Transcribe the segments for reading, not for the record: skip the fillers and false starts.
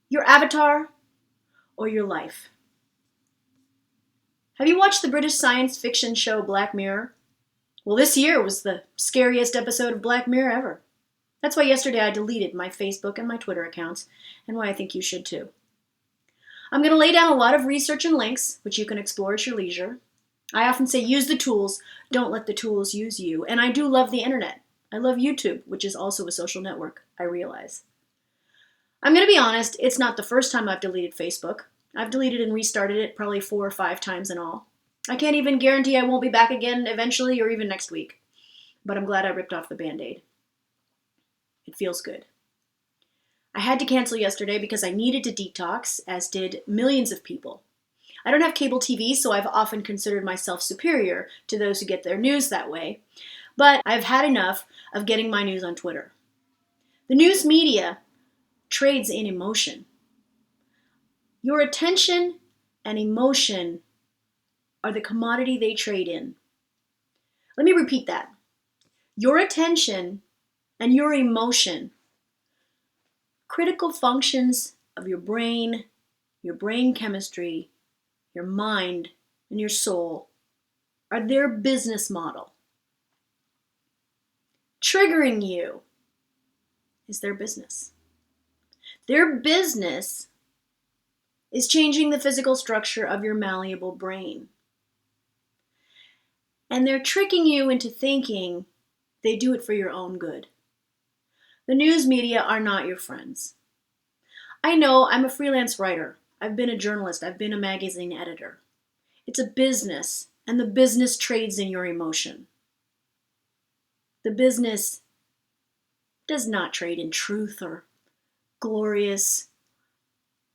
Your avatar or your life? Have you watched the British science fiction show Black Mirror? Well, this year was the scariest episode of Black Mirror ever. That's why yesterday I deleted my Facebook and my Twitter accounts, and why I think you should too. I'm going to lay down a lot of research and links, which you can explore at your leisure. I often say use the tools, don't let the tools use you. And I do love the internet. I love YouTube, which is also a social network, I realize. I'm going to be honest, it's not the first time I've deleted Facebook. I've deleted and restarted it probably 4 or 5 times in all. I can't even guarantee I won't be back again eventually or even next week. But I'm glad I ripped off the Band-Aid. It feels good. I had to cancel yesterday because I needed to detox, as did millions of people. I don't have cable TV, so I've often considered myself superior to those who get their news that way. But I've had enough of getting my news on Twitter. The news media trades in emotion. Your attention and emotion are the commodity they trade in. Let me repeat that. Your attention and your emotion, critical functions of your brain chemistry, your mind, and your soul, are their business model. Triggering you is their business. Their business is changing the physical structure of your malleable brain. And they're tricking you into thinking they do it for your own good. The news media are not your friends. I know, I'm a freelance writer. I've been a journalist. I've been a magazine editor. It's a business, and the business trades in your emotion. The business does not trade in truth or glorious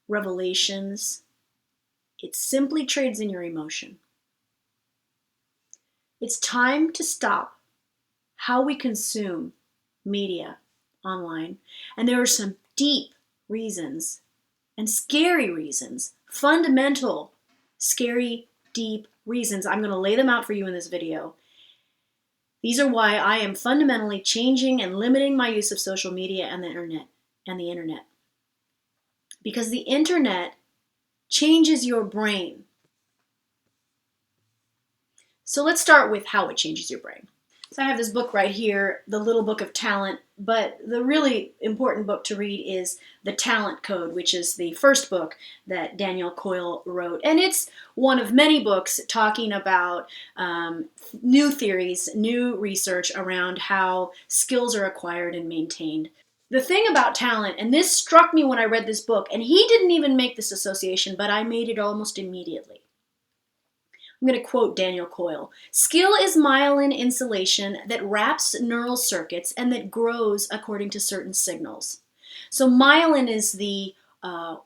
revelations. It simply trades in your emotion. It's time to stop how we consume media online. And there are some deep reasons and scary reasons, fundamental, scary, deep reasons. I'm going to lay them out for you in this video. These are why I am fundamentally changing and limiting my use of social media and the internet. Because the internet changes your brain. So let's start with how it changes your brain. So I have this book right here, The Little Book of Talent, but the really important book to read is The Talent Code, which is the first book that Daniel Coyle wrote. And it's one of many books talking about new theories, new research around how skills are acquired and maintained. The thing about talent, and this struck me when I read this book, and he didn't even make this association, but I made it almost immediately. I'm going to quote Daniel Coyle. Skill is myelin insulation that wraps neural circuits and that grows according to certain signals. So myelin is the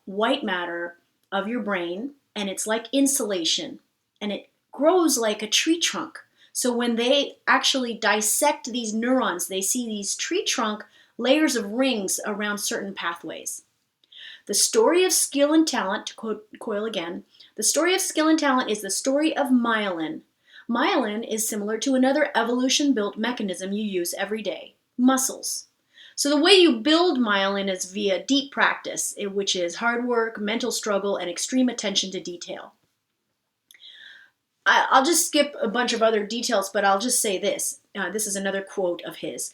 white matter of your brain, and it's like insulation, and it grows like a tree trunk. So when they actually dissect these neurons, they see these tree trunk layers of rings around certain pathways. The story of skill and talent, to quote Coyle again, the story of skill and talent is the story of myelin. Myelin is similar to another evolution-built mechanism you use every day, muscles. So the way you build myelin is via deep practice, which is hard work, mental struggle, and extreme attention to detail. I'll just skip a bunch of other details, but I'll just say this. This is another quote of his.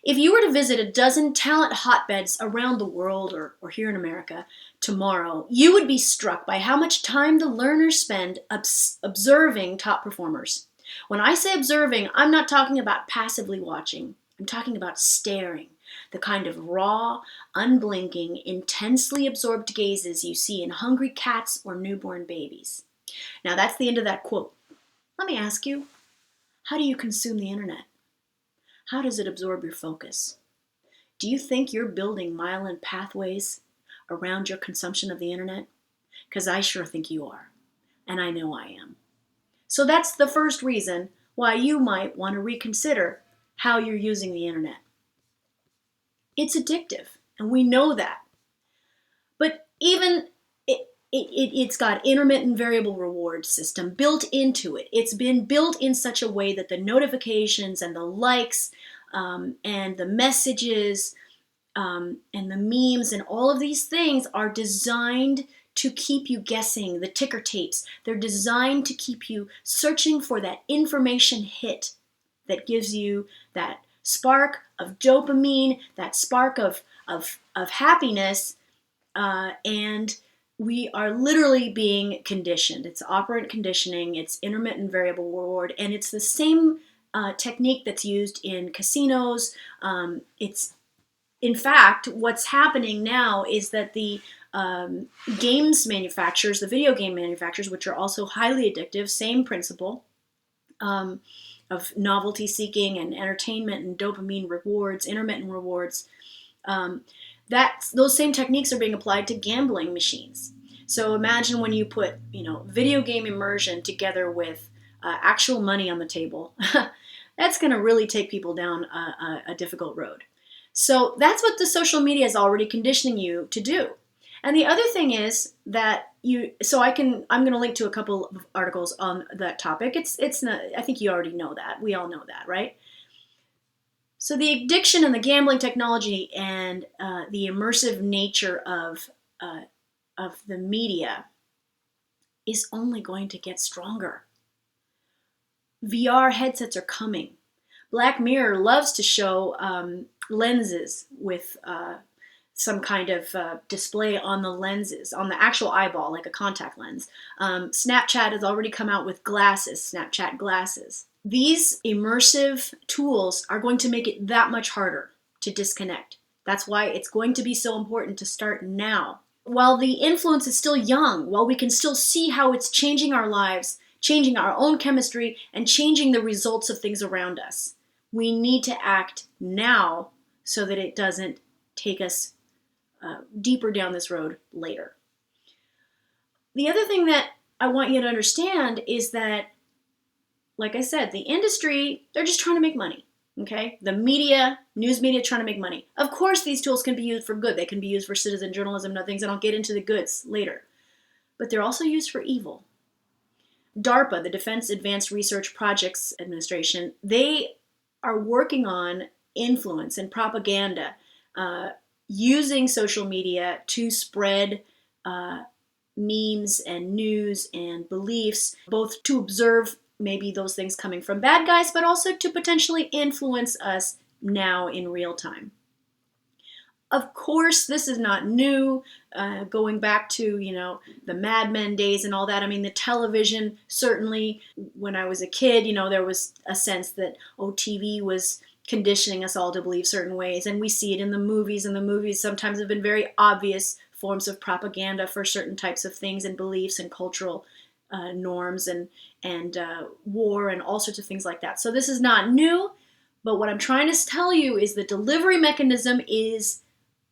If you were to visit a dozen talent hotbeds around the world or here in America tomorrow, you would be struck by how much time the learners spend observing top performers. When I say observing, I'm not talking about passively watching. I'm talking about staring, the kind of raw, unblinking, intensely absorbed gazes you see in hungry cats or newborn babies. Now that's the end of that quote. Let me ask you, how do you consume the internet? How does it absorb your focus? Do you think you're building myelin pathways around your consumption of the internet? Because I sure think you are, and I know I am. So that's the first reason why you might want to reconsider how you're using the internet. It's addictive, and we know that. But even it's got intermittent variable reward system built into it. It's been built in such a way that the notifications and the likes and the messages and the memes and all of these things are designed to keep you guessing. The ticker tapes, they're designed to keep you searching for that information hit that gives you that spark of dopamine, that spark of happiness, and we are literally being conditioned. It's operant conditioning, it's intermittent variable reward, and it's the same technique that's used in casinos. It's in fact, what's happening now is that the games manufacturers, the video game manufacturers, which are also highly addictive, same principle of novelty seeking and entertainment and dopamine rewards, intermittent rewards, those same techniques are being applied to gambling machines. So imagine when you put, video game immersion together with actual money on the table. That's going to really take people down a difficult road. So that's what the social media is already conditioning you to do. And the other thing is that I'm going to link to a couple of articles on that topic. It's not, I think you already know that. We all know that, right? So the addiction and the gambling technology and the immersive nature of the media is only going to get stronger. VR headsets are coming. Black Mirror loves to show lenses with some kind of display on the lenses, on the actual eyeball, like a contact lens. Snapchat has already come out with glasses, Snapchat glasses. These immersive tools are going to make it that much harder to disconnect. That's why it's going to be so important to start now. While the influence is still young, while we can still see how it's changing our lives, changing our own chemistry, and changing the results of things around us, we need to act now so that it doesn't take us deeper down this road later. The other thing that I want you to understand is that, like I said, the industry, they're just trying to make money, okay? The media, news media, trying to make money. Of course, these tools can be used for good. They can be used for citizen journalism and other things, and I'll get into the goods later. But they're also used for evil. DARPA, the Defense Advanced Research Projects Administration, they are working on influence and propaganda using social media to spread memes and news and beliefs, both to observe maybe those things coming from bad guys, but also to potentially influence us now in real time. Of course, this is not new, going back to, the Mad Men days and all that. I mean, the television, certainly, when I was a kid, there was a sense that, TV was conditioning us all to believe certain ways. And we see it in the movies, and the movies sometimes have been very obvious forms of propaganda for certain types of things and beliefs and cultural norms and war and all sorts of things like that. So this is not new, but what I'm trying to tell you is the delivery mechanism is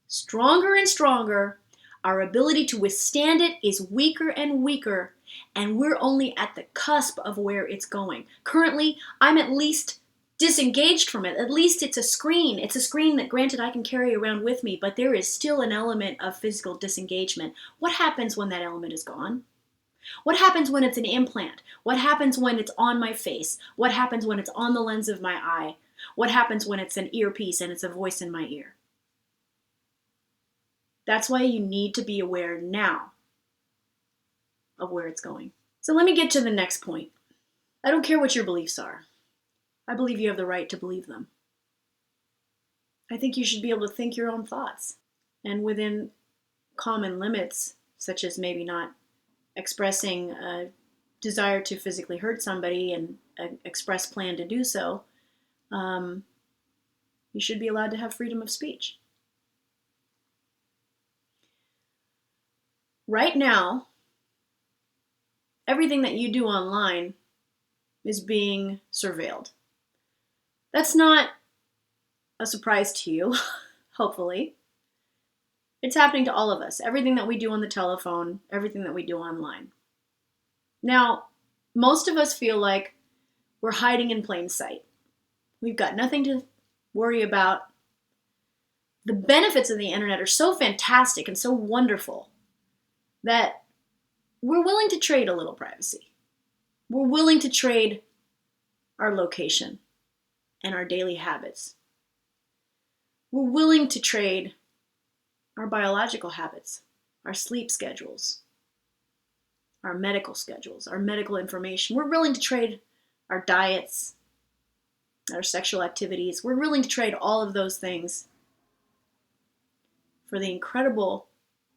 stronger and stronger. Our ability to withstand it is weaker and weaker, and we're only at the cusp of where it's going. Currently, I'm at least disengaged from it. At least it's a screen. It's a screen that, granted, I can carry around with me, but there is still an element of physical disengagement. What happens when that element is gone? What happens when it's an implant? What happens when it's on my face? What happens when it's on the lens of my eye? What happens when it's an earpiece and it's a voice in my ear? That's why you need to be aware now of where it's going. So let me get to the next point. I don't care what your beliefs are. I believe you have the right to believe them. I think you should be able to think your own thoughts, and within common limits, such as maybe not expressing a desire to physically hurt somebody and an express plan to do so, you should be allowed to have freedom of speech. Right now, everything that you do online is being surveilled. That's not a surprise to you, hopefully. It's happening to all of us. Everything that we do on the telephone, everything that we do online. Now, most of us feel like we're hiding in plain sight. We've got nothing to worry about. The benefits of the internet are so fantastic and so wonderful that we're willing to trade a little privacy. We're willing to trade our location and our daily habits. We're willing to trade our biological habits, our sleep schedules, our medical schedules, our medical information. We're willing to trade our diets, our sexual activities. We're willing to trade all of those things for the incredible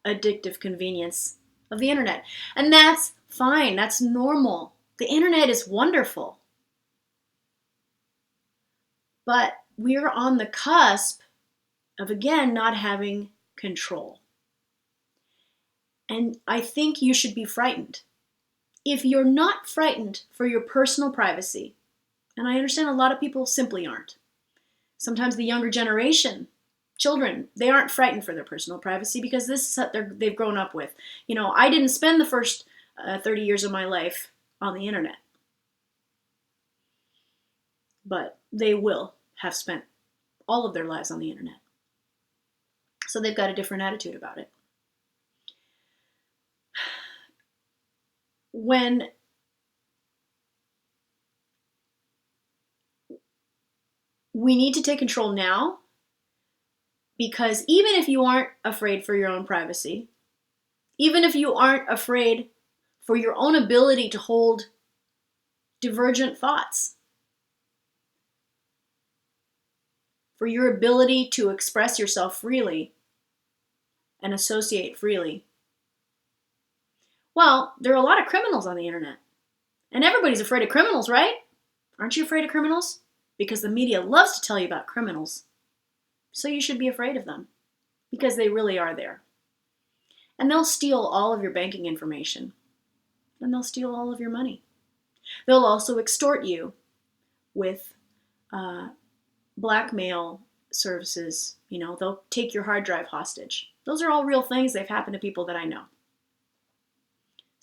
addictive convenience of the internet. And that's fine. That's normal. The internet is wonderful. But we're on the cusp of, again, not having control. And I think you should be frightened. If you're not frightened for your personal privacy, and I understand a lot of people simply aren't. Sometimes the younger generation, children, they aren't frightened for their personal privacy because this is what they've grown up with. You know, I didn't spend the first 30 years of my life on the internet. But they will have spent all of their lives on the internet. So they've got a different attitude about it. When we need to take control now, because even if you aren't afraid for your own privacy, even if you aren't afraid for your own ability to hold divergent thoughts, for your ability to express yourself freely and associate freely, well, there are a lot of criminals on the internet. And everybody's afraid of criminals, right? Aren't you afraid of criminals? Because the media loves to tell you about criminals. So you should be afraid of them. Because they really are there. And they'll steal all of your banking information. And they'll steal all of your money. They'll also extort you with blackmail services. You know, they'll take your hard drive hostage. Those are all real things. They've happened to people that I know.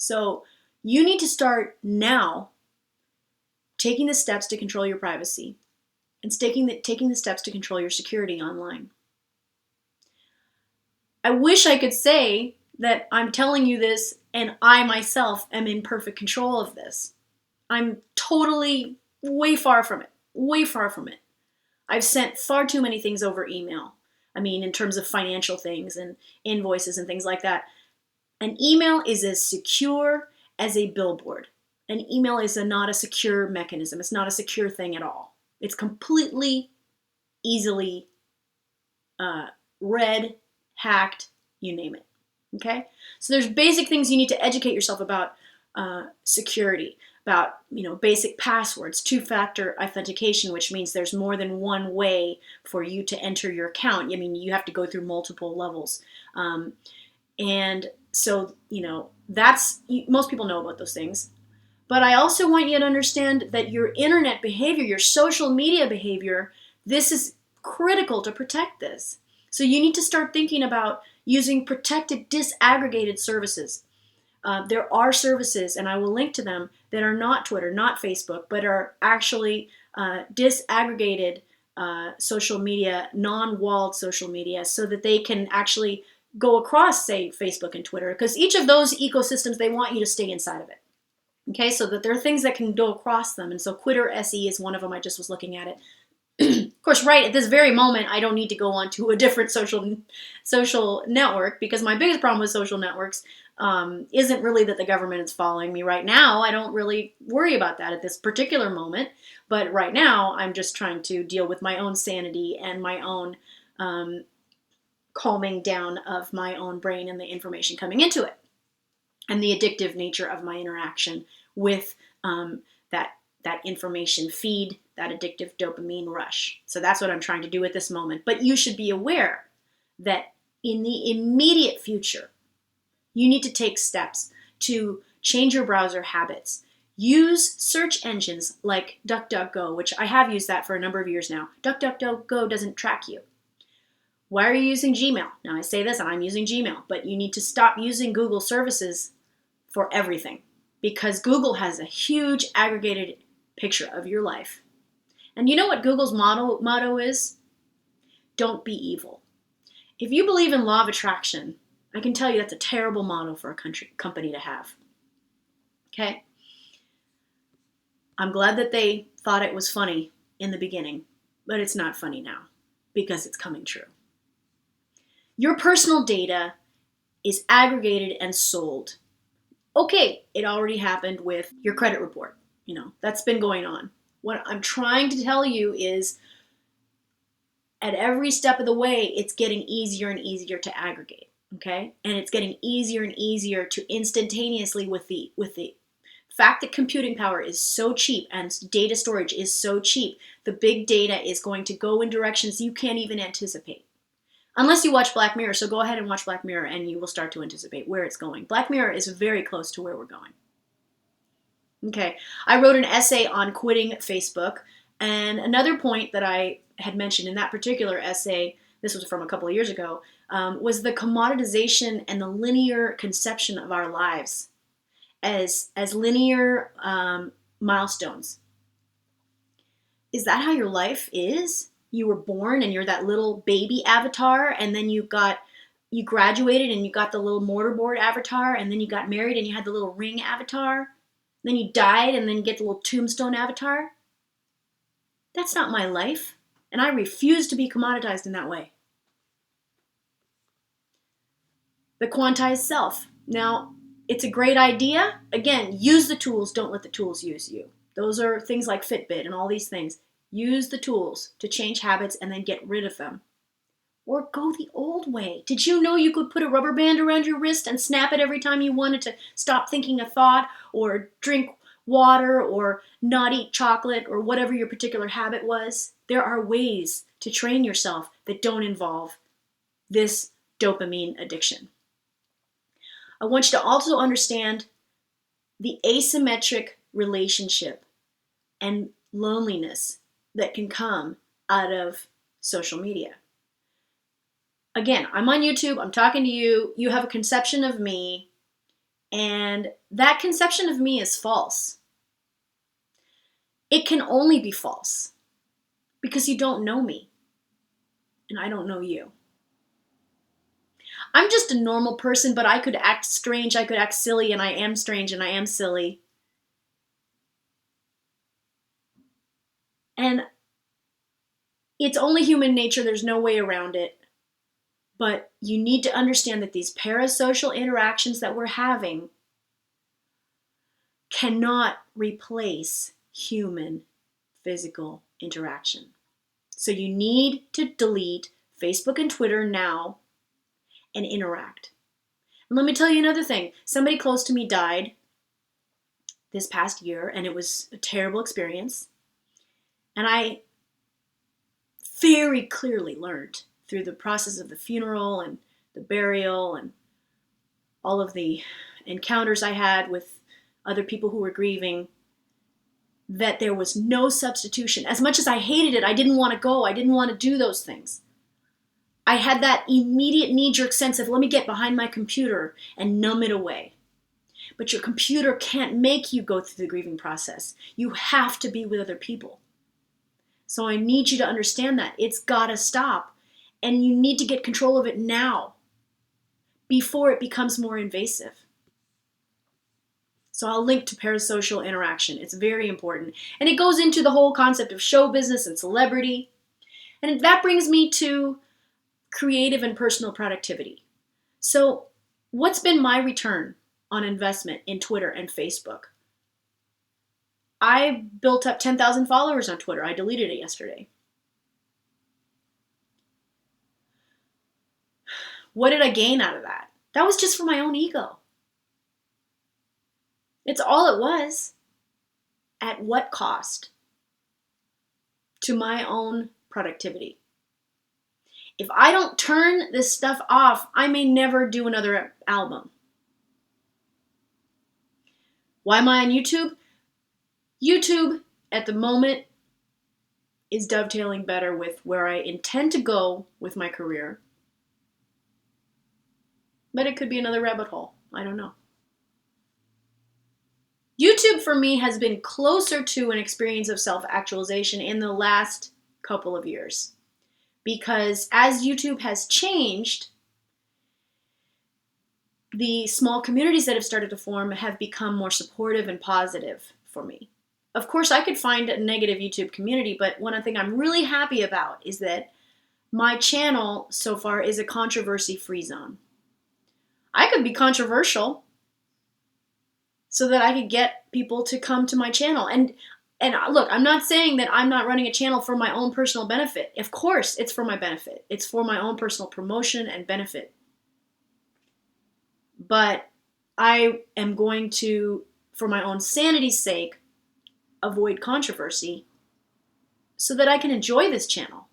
So you need to start now taking the steps to control your privacy and taking the steps to control your security online. I wish I could say that I'm telling you this and I myself am in perfect control of this. I'm totally way far from it. Way far from it. I've sent far too many things over email. I mean, in terms of financial things and invoices and things like that. An email is as secure as a billboard. An email is not a secure mechanism. It's not a secure thing at all. It's completely, easily read, hacked, you name it. Okay? So there's basic things you need to educate yourself about security, about basic passwords, two-factor authentication, which means there's more than one way for you to enter your account. I mean, you have to go through multiple levels. And so, most people know about those things. But I also want you to understand that your internet behavior, your social media behavior, this is critical to protect this. So you need to start thinking about using protected, disaggregated services. There are services, and I will link to them, that are not Twitter, not Facebook, but are actually disaggregated social media, non-walled social media, so that they can actually go across, say, Facebook and Twitter, because each of those ecosystems, they want you to stay inside of it. Okay, so that there are things that can go across them. And so Twitter SE is one of them. I just was looking at it. Of course, right at this very moment, I don't need to go on to a different social network, because my biggest problem with social networks isn't really that the government is following me right now. I don't really worry about that at this particular moment. But right now, I'm just trying to deal with my own sanity and my own calming down of my own brain and the information coming into it, and the addictive nature of my interaction with that information feed, that addictive dopamine rush. So that's what I'm trying to do at this moment. But you should be aware that in the immediate future, you need to take steps to change your browser habits. Use search engines like DuckDuckGo, which I have used that for a number of years now. DuckDuckGo doesn't track you. Why are you using Gmail? Now I say this, I'm using Gmail, but you need to stop using Google services for everything, because Google has a huge aggregated picture of your life. And you know what Google's motto is? Don't be evil. If you believe in law of attraction, I can tell you that's a terrible motto for a company to have. Okay? I'm glad that they thought it was funny in the beginning, but it's not funny now, because it's coming true. Your personal data is aggregated and sold. Okay, it already happened with your credit report. That's been going on. What I'm trying to tell you is at every step of the way, it's getting easier and easier to aggregate, okay? And it's getting easier and easier to instantaneously with the fact that computing power is so cheap and data storage is so cheap, the big data is going to go in directions you can't even anticipate. Unless you watch Black Mirror, so go ahead and watch Black Mirror and you will start to anticipate where it's going. Black Mirror is very close to where we're going. Okay, I wrote an essay on quitting Facebook, and another point that I had mentioned in that particular essay, this was from a couple of years ago, was the commoditization and the linear conception of our lives as linear milestones. Is that how your life is? You were born and you're that little baby avatar, and then you graduated and you got the little mortarboard avatar, and then you got married and you had the little ring avatar. Then you died and then you get the little tombstone avatar. That's not my life, and I refuse to be commoditized in that way. The quantized self. Now, it's a great idea. Again, use the tools, don't let the tools use you. Those are things like Fitbit and all these things. Use the tools to change habits and then get rid of them. Or go the old way. Did you know you could put a rubber band around your wrist and snap it every time you wanted to stop thinking a thought or drink water or not eat chocolate or whatever your particular habit was? There are ways to train yourself that don't involve this dopamine addiction. I want you to also understand the asymmetric relationship and loneliness that can come out of social media. Again, I'm on YouTube, I'm talking to you, you have a conception of me, and that conception of me is false. It can only be false because you don't know me, and I don't know you. I'm just a normal person, but I could act strange, I could act silly, and I am strange, and I am silly. And it's only human nature, there's no way around it. But you need to understand that these parasocial interactions that we're having cannot replace human physical interaction. So you need to delete Facebook and Twitter now and interact. And let me tell you another thing. Somebody close to me died this past year, and it was a terrible experience. And I very clearly learned through the process of the funeral and the burial and all of the encounters I had with other people who were grieving, that there was no substitution. As much as I hated it, I didn't want to go. I didn't want to do those things. I had that immediate knee-jerk sense of, let me get behind my computer and numb it away. But your computer can't make you go through the grieving process. You have to be with other people. So I need you to understand that. It's got to stop. And you need to get control of it now before it becomes more invasive. So I'll link to parasocial interaction. It's very important. And it goes into the whole concept of show business and celebrity. And that brings me to creative and personal productivity. So what's been my return on investment in Twitter and Facebook? I built up 10,000 followers on Twitter. I deleted it yesterday. What did I gain out of that? That was just for my own ego. It's all it was. At what cost? To my own productivity. If I don't turn this stuff off, I may never do another album. Why am I on YouTube? YouTube, at the moment, is dovetailing better with where I intend to go with my career. But it could be another rabbit hole. I don't know. YouTube for me has been closer to an experience of self-actualization in the last couple of years. Because as YouTube has changed, the small communities that have started to form have become more supportive and positive for me. Of course, I could find a negative YouTube community, but one thing I'm really happy about is that My channel so far is a controversy-free zone. I could be controversial so that I could get people to come to my channel. And look, I'm not saying that I'm not running a channel for my own personal benefit. Of course, it's for my benefit. It's for my own personal promotion and benefit. But I am going to, for my own sanity's sake, avoid controversy so that I can enjoy this channel.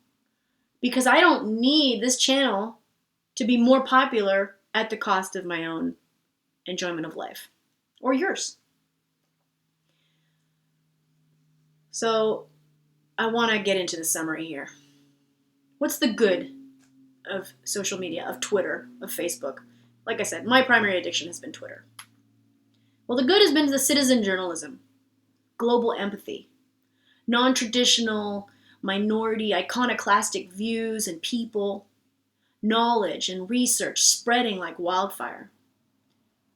Because I don't need this channel to be more popular at the cost of my own enjoyment of life. Or yours. So I want to get into the summary here. What's the good of social media, of Twitter, of Facebook? Like I said, my primary addiction has been Twitter. Well, the good has been the citizen journalism, global empathy, non-traditional, minority, iconoclastic views and people, knowledge and research spreading like wildfire,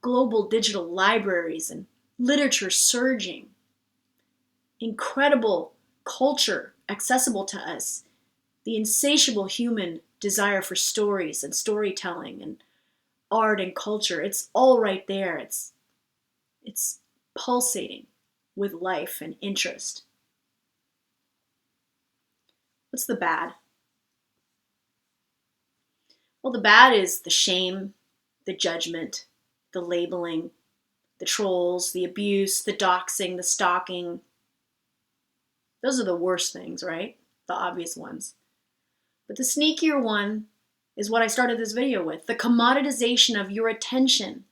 global digital libraries and literature surging, incredible culture accessible to us, the insatiable human desire for stories and storytelling and art and culture. It's all right there. It's pulsating with life and interest. What's the bad? Well, the bad is the shame, the judgment, the labeling, the trolls, the abuse, the doxing, the stalking. Those are the worst things, right? The obvious ones. But the sneakier one is what I started this video with, the commoditization of your attention.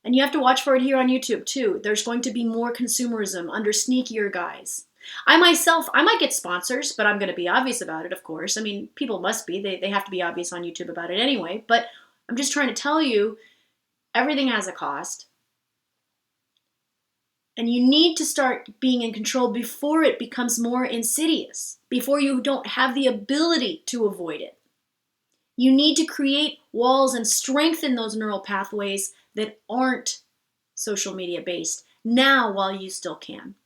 And you have to watch for it here on YouTube too. There's going to be more consumerism under sneakier guise. I myself, I might get sponsors, but I'm going to be obvious about it, of course. I mean, people must be. They have to be obvious on YouTube about it anyway. But I'm just trying to tell you, everything has a cost. And you need to start being in control before it becomes more insidious, before you don't have the ability to avoid it. You need to create walls and strengthen those neural pathways that aren't social media based now while you still can.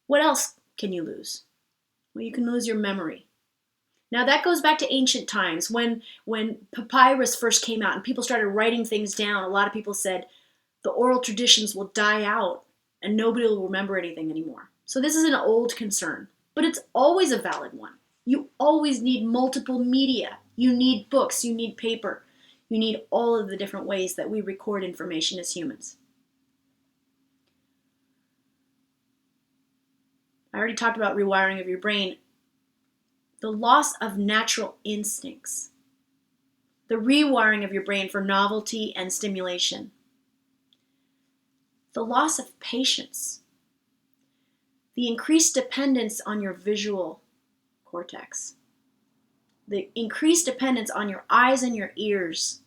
What else can you lose? Well, you can lose your memory. Now that goes back to ancient times when papyrus first came out and people started writing things down. A lot of people said the oral traditions will die out and nobody will remember anything anymore. So this is an old concern, but it's always a valid one. You always need multiple media. You need books, you need paper. You need all of the different ways that we record information as humans. I already talked about rewiring of your brain. The loss of natural instincts. The rewiring of your brain for novelty and stimulation. The loss of patience. The increased dependence on your visual cortex. The increased dependence on your eyes and your ears,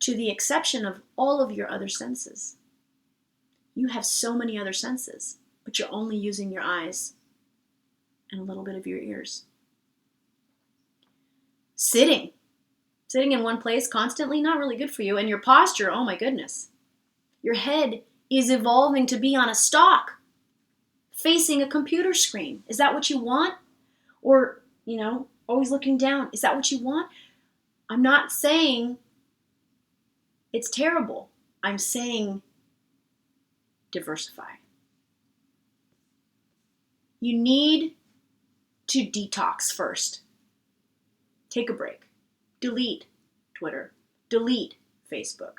to the exception of all of your other senses. You have so many other senses, but you're only using your eyes and a little bit of your ears. Sitting in one place constantly, not really good for you. And your posture, oh my goodness. Your head is evolving to be on a stalk, facing a computer screen. Is that what you want? Or, always looking down. Is that what you want? I'm not saying it's terrible. I'm saying diversify. You need to detox first. Take a break. Delete Twitter. Delete Facebook.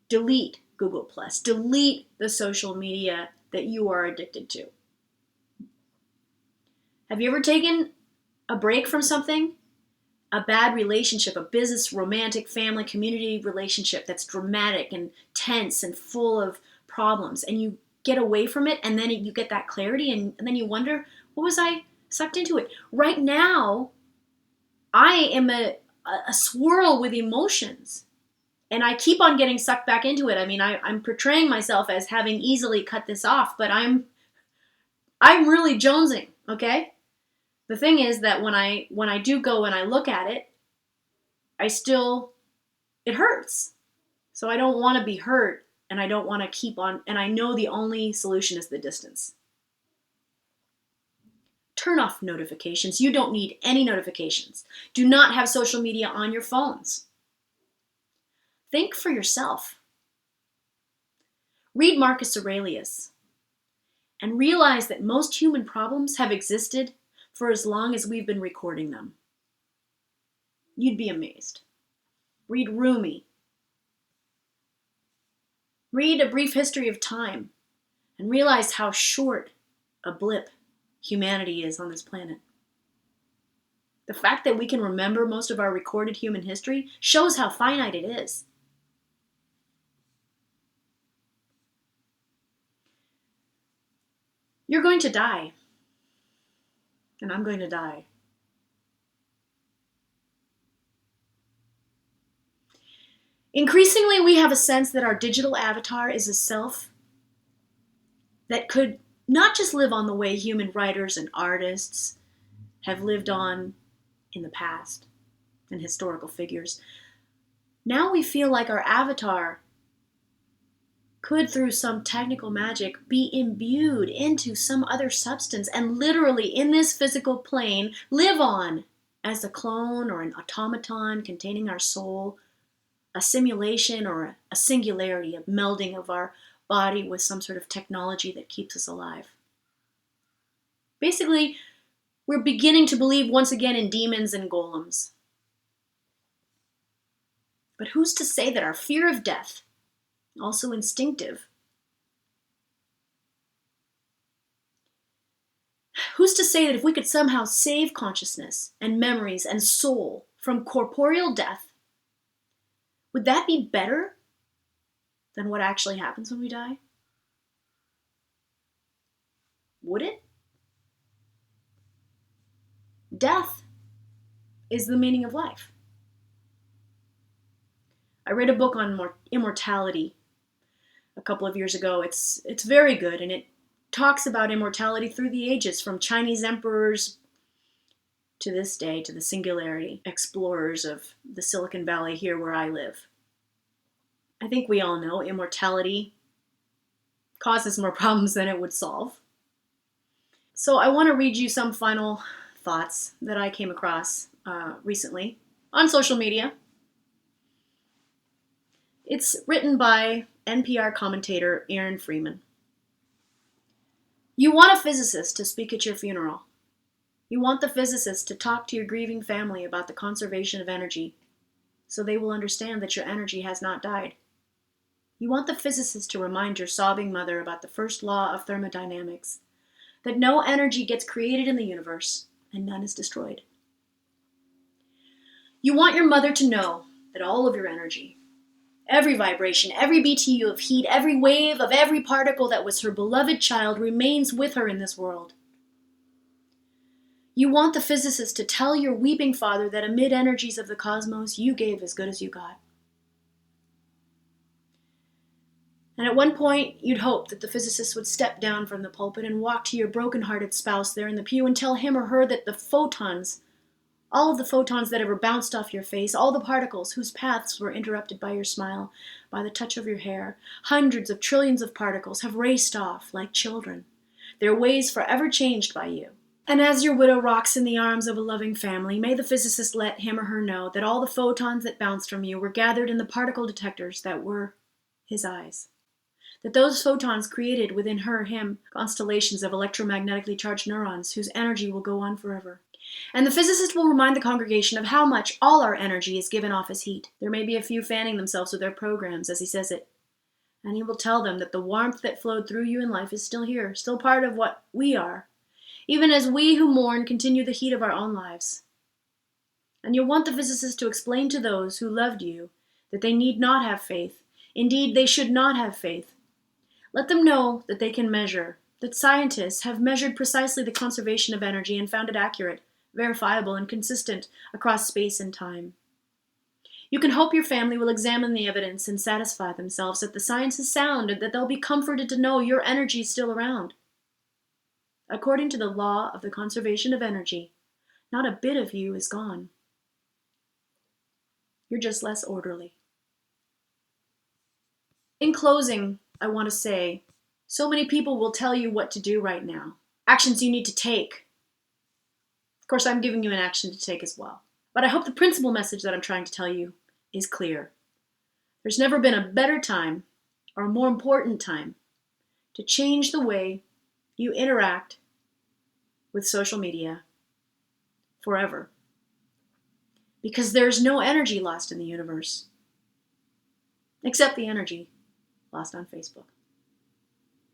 Delete Google+. Delete the social media that you are addicted to. Have you ever taken a break from something? A bad relationship, a business, romantic, family, community relationship that's dramatic and tense and full of problems, and you get away from it, and then you get that clarity, and then you wonder, what was I sucked into it? Right now, I am a swirl with emotions, and I keep on getting sucked back into it. I mean, I'm portraying myself as having easily cut this off, but I'm really jonesing, okay? The thing is that when I do go and I look at it, it hurts. So I don't want to be hurt, and I don't want to keep on, and I know the only solution is the distance. Turn off notifications. You don't need any notifications. Do not have social media on your phones. Think for yourself. Read Marcus Aurelius and realize that most human problems have existed for as long as we've been recording them. You'd be amazed. Read Rumi. Read A Brief History of Time and realize how short a blip humanity is on this planet. The fact that we can remember most of our recorded human history shows how finite it is. You're going to die, and I'm going to die. Increasingly, we have a sense that our digital avatar is a self that could not just live on the way human writers and artists have lived on in the past and historical figures. Now we feel like our avatar could, through some technical magic, be imbued into some other substance and literally in this physical plane live on as a clone or an automaton containing our soul, a simulation or a singularity, a melding of our body with some sort of technology that keeps us alive. Basically, we're beginning to believe once again in demons and golems. But who's to say that our fear of death, also instinctive, who's to say that if we could somehow save consciousness and memories and soul from corporeal death, would that be better than what actually happens when we die? Would it? Death is the meaning of life. I read a book on immortality a couple of years ago. It's very good, and it talks about immortality through the ages, from Chinese emperors to this day, to the singularity explorers of the Silicon Valley here where I live. I think we all know immortality causes more problems than it would solve. So I want to read you some final thoughts that I came across recently on social media. It's written by NPR commentator Aaron Freeman. You want a physicist to speak at your funeral. You want the physicist to talk to your grieving family about the conservation of energy, so they will understand that your energy has not died. You want the physicist to remind your sobbing mother about the first law of thermodynamics, that no energy gets created in the universe and none is destroyed. You want your mother to know that all of your energy, every vibration, every BTU of heat, every wave of every particle that was her beloved child remains with her in this world. You want the physicist to tell your weeping father that amid energies of the cosmos, you gave as good as you got. And at one point, you'd hope that the physicist would step down from the pulpit and walk to your broken-hearted spouse there in the pew and tell him or her that the photons, all of the photons that ever bounced off your face, all the particles whose paths were interrupted by your smile, by the touch of your hair, hundreds of trillions of particles have raced off like children, their ways forever changed by you. And as your widow rocks in the arms of a loving family, may the physicist let him or her know that all the photons that bounced from you were gathered in the particle detectors that were his eyes. That those photons created within her, him, constellations of electromagnetically charged neurons whose energy will go on forever. And the physicist will remind the congregation of how much all our energy is given off as heat. There may be a few fanning themselves with their programs as he says it. And he will tell them that the warmth that flowed through you in life is still here, still part of what we are, even as we who mourn continue the heat of our own lives. And you'll want the physicist to explain to those who loved you that they need not have faith. Indeed, they should not have faith. Let them know that they can measure, that scientists have measured precisely the conservation of energy and found it accurate, verifiable, and consistent across space and time. You can hope your family will examine the evidence and satisfy themselves that the science is sound and that they'll be comforted to know your energy is still around. According to the law of the conservation of energy, not a bit of you is gone. You're just less orderly. In closing, I want to say, so many people will tell you what to do right now, actions you need to take, Of course, I'm giving you an action to take as well. But I hope the principal message that I'm trying to tell you is clear. There's never been a better time or a more important time to change the way you interact with social media forever. Because there's no energy lost in the universe, except the energy lost on Facebook.